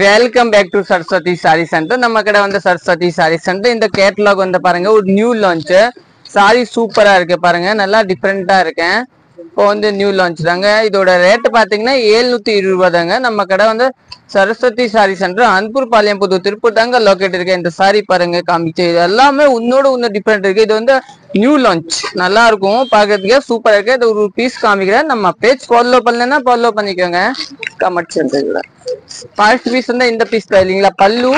Welcome back to Saraswati sari centre. நம்ம கடை வந்து சரஸ்வதி சாரி சென்டர். இந்த கேட்டலாக் வந்து பாருங்க, ஒரு நியூ லான்ச் சாரி சூப்பரா இருக்கு பாருங்க, நல்லா டிஃப்ரெண்டா இருக்கேன். இப்போ வந்து நியூ லான்ச் தாங்க. இதோட ரேட் பாத்தீங்கன்னா 720 தாங்க. நம்ம கடை வந்து சரஸ்வதி சாரி சென்டர், அன்பூர் பாளையம், புது திருப்பூர் தாங்க லொக்கேட் இருக்கு. இந்த சாரி பாருங்க காமிச்சு, இது எல்லாமே இன்னும் டிஃப்ரெண்ட் இருக்கு. இது வந்து நியூ லான்ச், நல்லா இருக்கும் பாக்கிறதுக்கே, சூப்பரா இருக்கு. இது ஒரு பீஸ் காமிக்கிறேன். நம்ம பேஜ் ஃபாலோ பண்ணலன்னா ஃபாலோ பண்ணிக்கோங்க. கமெண்ட் சென்டர்ல ஃபர்ஸ்ட் பீஸ் வந்து இந்த பீஸ் தான் இல்லைங்களா, பல்லு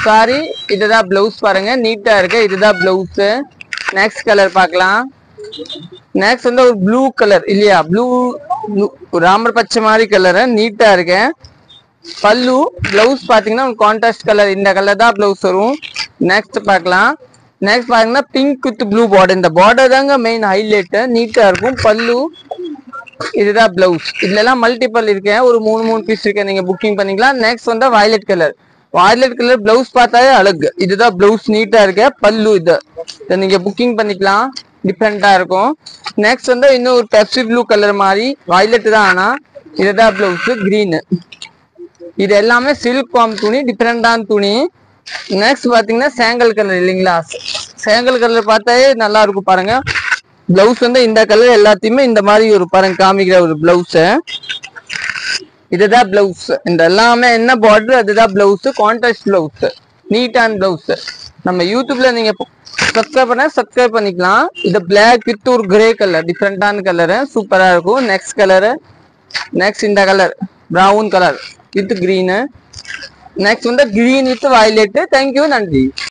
சாரி. இதுதான் பிளவுஸ் பாருங்க, நீட்டா இருக்கு. இதுதான் பிளவுஸ். நெக்ஸ்ட் கலர் பார்க்கலாம். நெக்ஸ்ட் வந்து ஒரு ப்ளூ கலர் இல்லையா, ப்ளூ ராமர் பச்சை மாதிரி கலர், நீட்டா இருக்கு. பல்லு பிளவுஸ் பாத்தீங்கன்னா கான்ட்ராஸ்ட் கலர், இந்த கலர் தான் பிளவுஸ் வரும். நெக்ஸ்ட் பார்க்கலாம். நெக்ஸ்ட் பாத்தீங்கன்னா பிங்க் வித் ப்ளூ பார்டர். இந்த பார்டர் தாங்க மெயின் ஹைலைட், நீட்டா இருக்கும். பல்லு இதுதான் பிளவுஸ். இதுல எல்லாம் மல்டிபிள் இருக்கேன், ஒரு மூணு பீஸ் இருக்கேன், நீங்க புக்கிங் பண்ணிக்கலாம். நெக்ஸ்ட் வந்து violet colour. Violet colour blouse பார்த்தாலே அழகு. இதுதான் பிளவுஸ், நீட்டா இருக்கு. பல்லு இதை நீங்க புக்கிங் பண்ணிக்கலாம், டிஃப்ரெண்டா இருக்கும். நெக்ஸ்ட் வந்து இன்னும் ஒரு பெப்சி ப்ளூ கலர் மாதிரி, வயலட் தான் ஆனா இதுதான் பிளவுஸ், கிரீன். இது எல்லாமே சில்க் ஃபார்ம் துணி, டிஃப்ரெண்டான துணி. நெக்ஸ்ட் பாத்தீங்கன்னா சேங்கல் கலர் இல்லைங்களா, சேங்கல் கலர் பார்த்தாலே நல்லா இருக்கும் பாருங்க. பிளவுஸ் வந்து இந்த கலர் எல்லாத்தையுமே இந்த மாதிரி ஒரு பாருங்க காமிக்கிற ஒரு பிளவுஸ். இதுதான் பிளவுஸ். இந்த எல்லாமே என்ன பார்டர், அதுதான் பிளவுஸ். கான்ட்ராஸ்ட் பிளவுஸ், நீட்டான பிளவுஸ். நம்ம யூடியூப்ல நீங்க சப்ஸ்கிரைப் பண்ணிக்கலாம். இது பிளாக் வித் ஒரு கிரே கலர், டிஃப்ரெண்டான கலர், சூப்பரா இருக்கும். Next colour. நெக்ஸ்ட் இந்த colour brown colour with green. Next வந்து கிரீன் வித் வயலட். தேங்க்யூ, நன்றி.